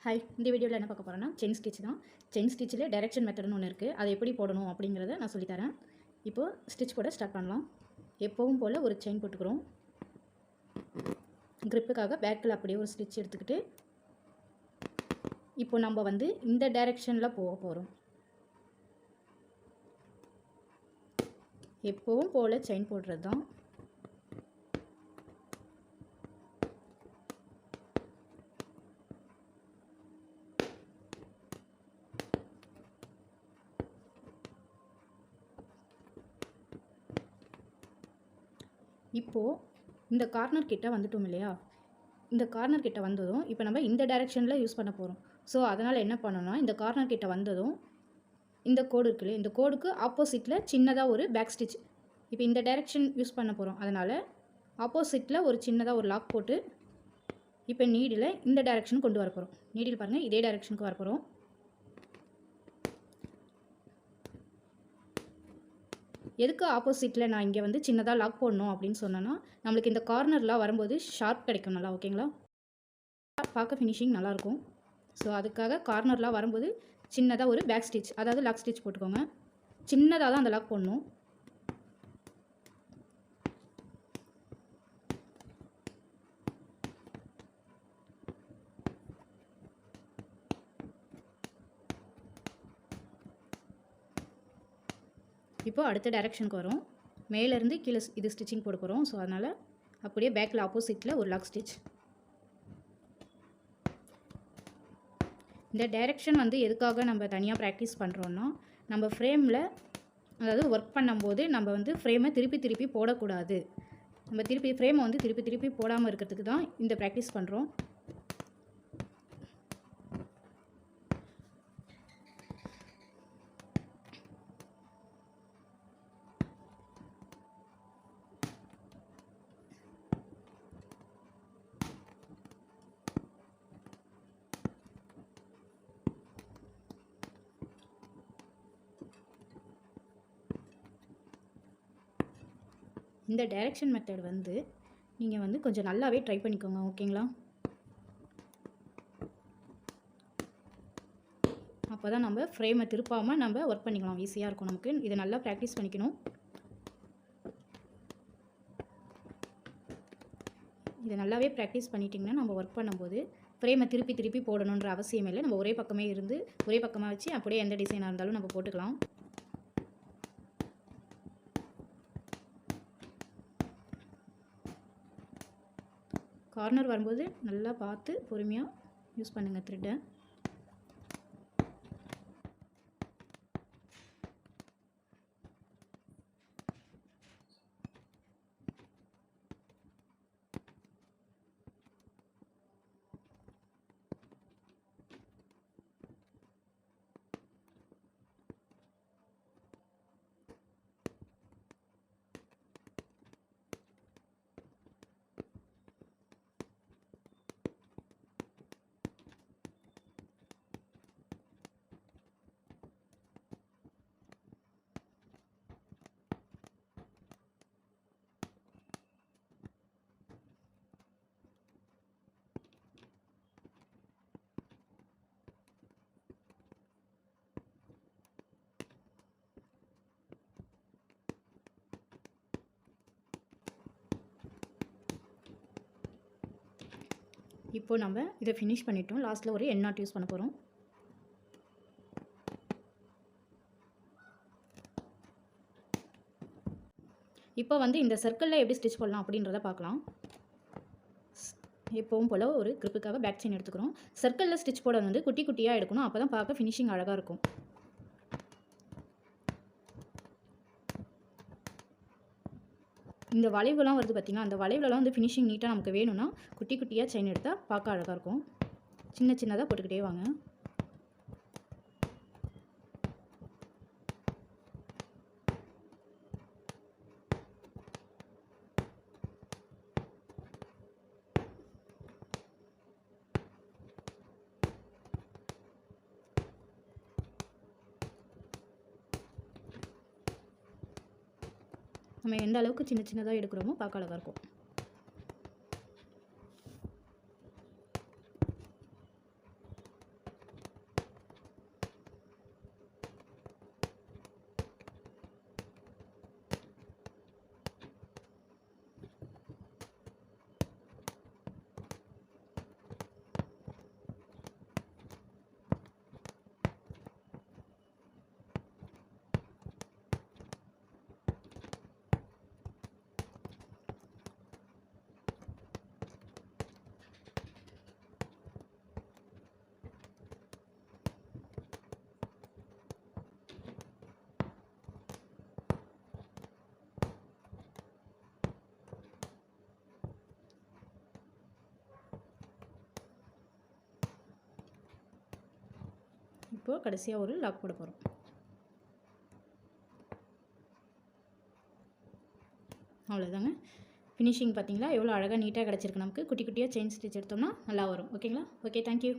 Hi, இந்த வீடியோவில் என்ன பார்க்க போகிறோன்னா செயின் ஸ்டிச் தான். செயின் ஸ்டிச்சில் டைரக்ஷன் மெத்தட்னு ஒன்று இருக்குது. அதை எப்படி போடணும் அப்படிங்கிறத நான் சொல்லித்தரேன். இப்போது ஸ்டிச் போட ஸ்டார்ட் பண்ணலாம். எப்போவும் போல் ஒரு செயின் போட்டுக்கிறோம். க்ரிப்புக்காக பேக்கில் அப்படியே ஒரு ஸ்டிச் எடுத்துக்கிட்டு இப்போ நம்ம வந்து இந்த டைரக்ஷனில் போக போகிறோம். எப்போவும் போல் செயின் போடுறது தான். இப்போது இந்த கார்னர் கிட்ட வந்துட்டோம் இல்லையா? இந்த கார்னர் கிட்ட வந்ததும் இப்போ நம்ம இந்த டைரெக்ஷனில் யூஸ் பண்ண போகிறோம். ஸோ அதனால் என்ன பண்ணணும்னா, இந்த கார்னர் கிட்ட வந்ததும் இந்த கோடு இருக்கு இல்லையா, இந்த கோடுக்கு ஆப்போசிட்டில் சின்னதாக ஒரு பேக் ஸ்டிச். இப்போ இந்த டைரெக்ஷன் யூஸ் பண்ண போகிறோம். அதனால் ஆப்போசிட்டில் ஒரு சின்னதாக ஒரு லாக் போட்டு இப்போ நீடில் இந்த டைரெக்ஷன் கொண்டு வர போகிறோம். நீடில் பாருங்கள், இதே டைரெக்ஷனுக்கு வர போகிறோம். எதுக்கு ஆப்போசிட்டில் நான் இங்கே வந்து சின்னதாக லாக் போடணும் அப்படின்னு சொன்னேன்னா, நம்மளுக்கு இந்த கார்னர்லாம் வரும்போது ஷார்ப் கிடைக்கும் நல்லா. ஓகேங்களா? பார்க்க ஃபினிஷிங் நல்லாயிருக்கும். ஸோ அதுக்காக கார்னர்லாம் வரும்போது சின்னதாக ஒரு பேக் ஸ்டிச், அதாவது லாக் ஸ்டிச் போட்டுக்கோங்க. சின்னதாக தான் அந்த லாக் போடணும். இப்போ அடுத்த டைரெக்ஷனுக்கு வரும். மேலேருந்து கீழே இது ஸ்டிச்சிங் போட போகிறோம். ஸோ அதனால் அப்படியே பேக்கில் ஆப்போசிட்டில் ஒரு லாக் ஸ்டிச். இந்த டைரெக்ஷன் வந்து எதுக்காக நம்ம தனியாக ப்ராக்டிஸ் பண்ணுறோன்னா, நம்ம ஃப்ரேமில் அதாவது ஒர்க் பண்ணும்போது நம்ம வந்து ஃப்ரேமை திருப்பி போடக்கூடாது. நம்ம ஃப்ரேமை வந்து திருப்பி போடாமல் இருக்கிறதுக்கு தான் இந்த ப்ராக்டிஸ் பண்ணுறோம். இந்த டைரெக்ஷன் மெத்தட் வந்து நீங்கள் வந்து கொஞ்சம் நல்லாவே ட்ரை பண்ணிக்கோங்க. ஓகேங்களா? அப்போ தான் நம்ம ஃப்ரேமை திருப்பாமல் நம்ம ஒர்க் பண்ணிக்கலாம். ஈஸியாக இருக்கும் நமக்கு. இதை நல்லா ப்ராக்டிஸ் பண்ணிக்கணும். இதை நல்லாவே ப்ராக்டிஸ் பண்ணிட்டிங்கன்னா நம்ம ஒர்க் பண்ணும்போது ஃப்ரேமை திருப்பி போடணுன்ற அவசியம் இல்லை. நம்ம ஒரே பக்கமே இருந்து ஒரே பக்கமாக வச்சு அப்படியே எந்த டிசைனாக இருந்தாலும் நம்ம போட்டுக்கலாம். கார்னர் வரும்போது நல்லா பார்த்து பொறுமையாக யூஸ் பண்ணுங்கள் த்ரெட்டை. இப்போ நம்ம இதை ஃபினிஷ் பண்ணிட்டோம். லாஸ்ட்டில் ஒரு எண்ட் நாட் யூஸ் பண்ண போகிறோம். இப்போ வந்து இந்த சர்க்கிளில் எப்படி ஸ்டிச் பண்ணலாம் அப்படின்றத பார்க்கலாம். எப்பவும் போல் ஒரு க்ரிப்புக்காக பேக் செயின் எடுத்துக்கிறோம். சர்க்கிளில் ஸ்டிச் போட வந்து குட்டி குட்டியாக எடுக்கணும். அப்போ தான் பார்க்க ஃபினிஷிங் அழகாக இருக்கும். இந்த வளைவுலாம் வருது பார்த்திங்கன்னா, அந்த வளைவுலலாம் வந்து ஃபினிஷிங் நீட்டாக நமக்கு வேணும்னா குட்டி குட்டியாக செயின் எடுத்தால் பார்க்க அழகாக இருக்கும். சின்னதாக போட்டுக்கிட்டே வாங்க. நம்ம எந்த அளவுக்கு சின்னதாக எடுக்கிறோமோ பார்க்க அழகாக இருக்கும். இப்போது கடைசியாக ஒரு லாக் போட போகிறோம். அவ்வளோதாங்க. ஃபினிஷிங் பார்த்தீங்களா எவ்வளோ அழகாக நீட்டாக கிடச்சிருக்கு. நமக்கு குட்டி குட்டியாக செயின் ஸ்டிச் எடுத்தோம்னா நல்லா வரும். ஓகேங்களா? Okay, thank you.